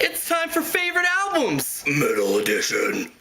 It's time for favorite albums! Metal edition.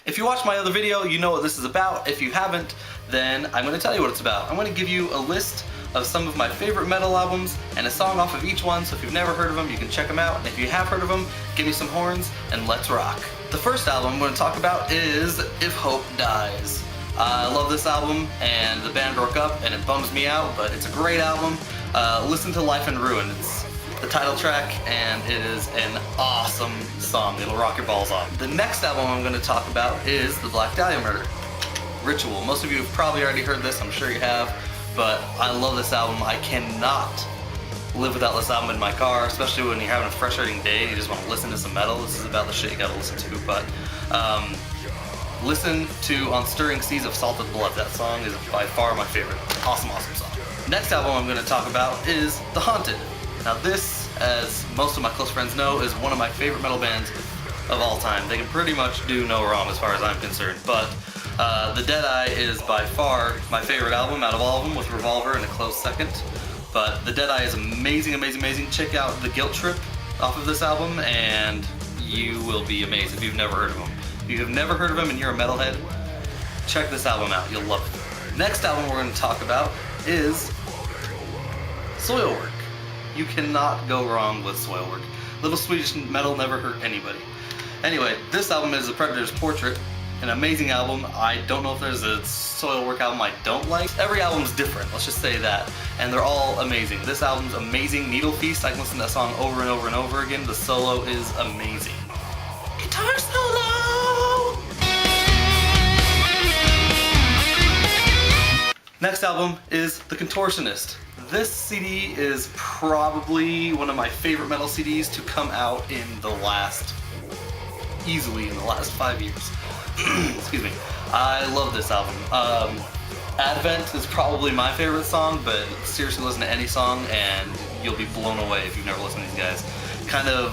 If you watched my other video, you know what this is about. If you haven't, then I'm going to tell you what it's about. I'm going to give you a list of some of my favorite metal albums and a song off of each one, so if you've never heard of them, you can check them out. And if you have heard of them, give me some horns and let's rock. The first album I'm going to talk about is If Hope Dies. I love this album, and the band broke up and it bums me out, but it's a great album. Listen to Life in Ruin. It's the title track, and it is an awesome song. It'll rock your balls off. The next album I'm going to talk about is The Black Dahlia Murder. Ritual. Most of you have probably already heard this, I'm sure you have, but I love this album. I cannot live without this album in my car, especially when you're having a frustrating day and you just want to listen to some metal. This is about the shit you gotta listen to, but listen to On Stirring Seas of Salted Blood. That song is by far my favorite. Awesome, awesome song. Next album I'm going to talk about is The Haunted. Now this, as most of my close friends know, is one of my favorite metal bands of all time. They can pretty much do no wrong as far as I'm concerned, but The Deadeye is by far my favorite album out of all of them, with Revolver in a close second. But The Deadeye is amazing, amazing, amazing. Check out The Guilt Trip off of this album and you will be amazed if you've never heard of them. If you have never heard of them and you're a metalhead, check this album out, you'll love it. Next album we're going to talk about is Soilwork. You cannot go wrong with Soilwork. Little Swedish metal never hurt anybody. Anyway, this album is The Predator's Portrait. An amazing album. I don't know if there's a Soilwork album I don't like. Every album's different, let's just say that. And they're all amazing. This album's amazing. Needle Feast, I can listen to that song over and over and over again. The solo is amazing. Guitar solo! Next album is The Contortionist. This CD is probably one of my favorite metal CDs to come out easily in the last 5 years. Excuse me. I love this album. Advent is probably my favorite song, but seriously listen to any song and you'll be blown away if you've never listened to these guys. Kind of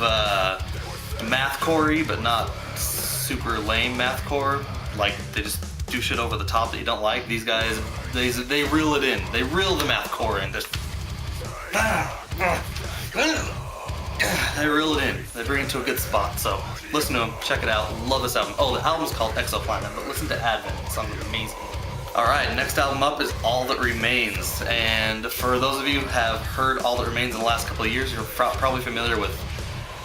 mathcore-y, but not super lame mathcore. Like they just do shit over the top that you don't like. These guys, they reel it in. They reel the mathcore in. They reel it in. They bring it to a good spot. So listen to them, check it out. Love this album. Oh, the album's called Exoplanet, but listen to Advent. The song is amazing. Alright, next album up is All That Remains. And for those of you who have heard All That Remains in the last couple of years, you're probably familiar with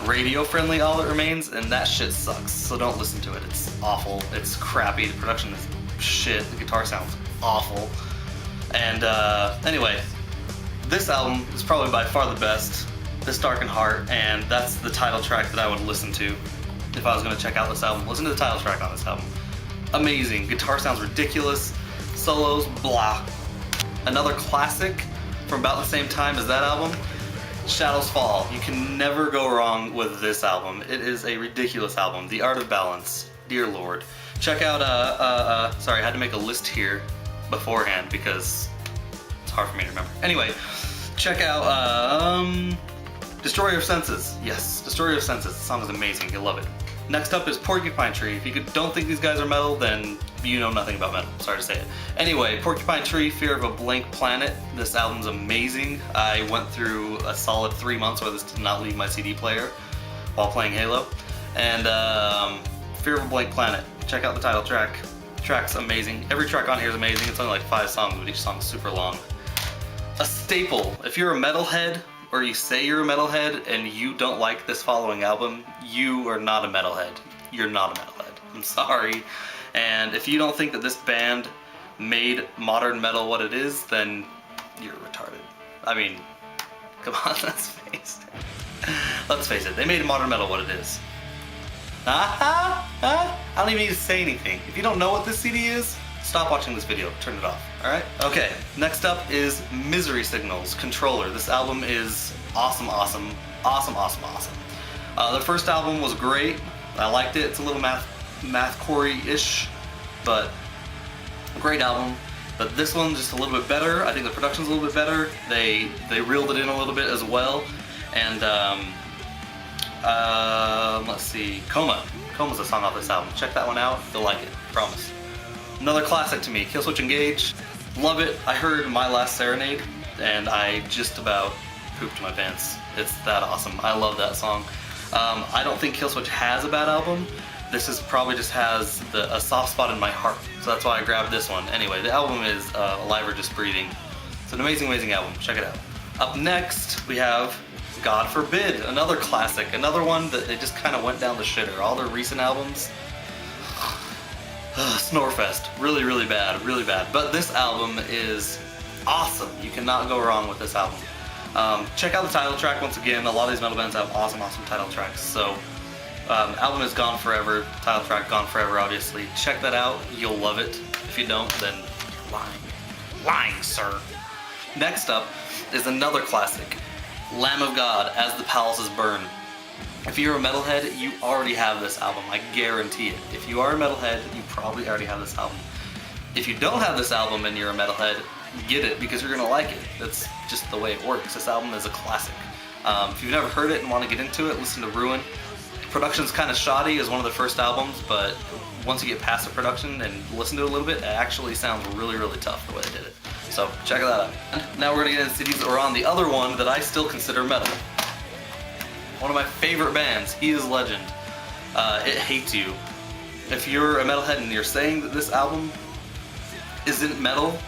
radio-friendly All That Remains, and that shit sucks. So don't listen to it. It's awful. It's crappy. The production is shit. The guitar sounds awful. And anyway, this album is probably by far the best. This Darkened Heart, and that's the title track that I would listen to if I was going to check out this album. Listen to the title track on this album. Amazing. Guitar sounds ridiculous. Solos, blah. Another classic from about the same time as that album, Shadows Fall. You can never go wrong with this album. It is a ridiculous album. The Art of Balance. Dear Lord. Check out, sorry, I had to make a list here beforehand because it's hard for me to remember. Anyway, check out, Destroyer of Senses. Yes, Destroyer of Senses. The song is amazing. You'll love it. Next up is Porcupine Tree. If you don't think these guys are metal, then you know nothing about metal. Sorry to say it. Anyway, Porcupine Tree, Fear of a Blank Planet. This album's amazing. I went through a solid 3 months where this did not leave my CD player while playing Halo. And Fear of a Blank Planet. Check out the title track. The track's amazing. Every track on here is amazing. It's only like 5 songs, but each song's super long. A staple. If you're a metalhead, or you say you're a metalhead and you don't like this following album, you are not a metalhead. You're not a metalhead. I'm sorry. And if you don't think that this band made modern metal what it is, then you're retarded. I mean, come on, let's face it. Let's face it, they made modern metal what it is. I don't even need to say anything. If you don't know what this CD is, stop watching this video, turn it off, alright? Okay, next up is Misery Signals, Controller. This album is awesome, awesome, awesome, awesome, awesome. The first album was great. I liked it. It's a little mathcore-ish, but a great album. But this one's just a little bit better. I think the production's a little bit better. They reeled it in a little bit as well. And Let's see, Coma. Coma's a song off this album. Check that one out. You'll like it. Promise. Another classic to me, Killswitch Engage. Love it. I heard My Last Serenade, and I just about pooped my pants. It's that awesome. I love that song. I don't think Killswitch has a bad album. This is probably just has a soft spot in my heart. So that's why I grabbed this one. Anyway, the album is Alive or Just Breathing. It's an amazing, amazing album. Check it out. Up next, we have God Forbid, another classic. Another one that they just kind of went down the shitter. All their recent albums, Snorefest. Really, really bad, really bad. But this album is awesome. You cannot go wrong with this album. Check out the title track once again. A lot of these metal bands have awesome, awesome title tracks. So, album is Gone Forever. Title track Gone Forever, obviously. Check that out. You'll love it. If you don't, then you're lying. Lying, sir. Next up is another classic, Lamb of God, As the Palaces Burn. If you're a metalhead, you already have this album. I guarantee it. If you are a metalhead, you probably already have this album. If you don't have this album and you're a metalhead, get it because you're gonna like it. That's just the way it works. This album is a classic. If you've never heard it and want to get into it, listen to Ruin. Production's kind of shoddy as one of the first albums, but once you get past the production and listen to it a little bit, it actually sounds really, really tough the way they did it. So check that out. Now we're gonna get into CDs that were on the other one that I still consider metal. One of my favorite bands, He Is Legend. It Hates You. If you're a metalhead and you're saying that this album isn't metal,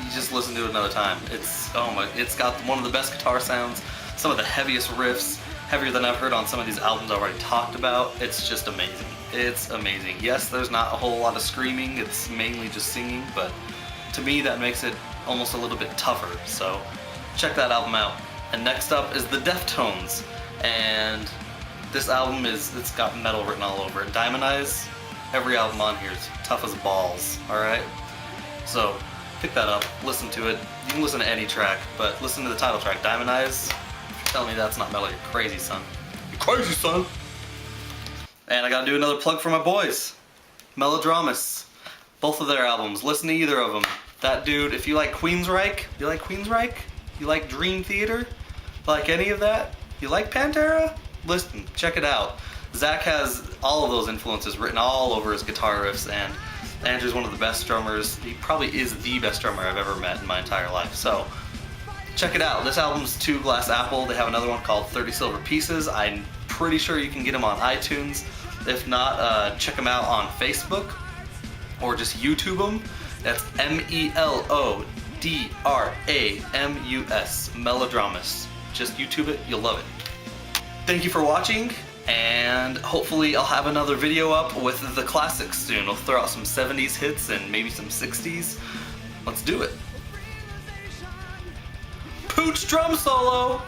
you just listen to it another time. It's got one of the best guitar sounds, some of the heaviest riffs, heavier than I've heard on some of these albums I've already talked about. It's just amazing. It's amazing. Yes, there's not a whole lot of screaming, it's mainly just singing, but to me that makes it almost a little bit tougher, so check that album out. And next up is the Deftones, and this album it's got metal written all over it. Diamond Eyes, every album on here is tough as balls, alright? So pick that up, listen to it. You can listen to any track, but listen to the title track, Diamond Eyes. Tell me that's not metal, you're crazy, son. You're crazy, son. And I gotta do another plug for my boys, Melodramus. Both of their albums, listen to either of them. That dude, if you like Queensryche, you like Dream Theater, like any of that, you like Pantera, listen, check it out. Zach has all of those influences written all over his guitar riffs, and Andrew's one of the best drummers. He probably is the best drummer I've ever met in my entire life, so check it out. This album's Two Glass Apple. They have another one called 30 Silver Pieces. I'm pretty sure you can get them on iTunes. If not, check them out on Facebook or just YouTube them. That's Melodramus, Melodramus. Just YouTube it, you'll love it. Thank you for watching, and hopefully I'll have another video up with the classics soon. We'll throw out some 70s hits and maybe some 60s. Let's do it. Pooch drum solo!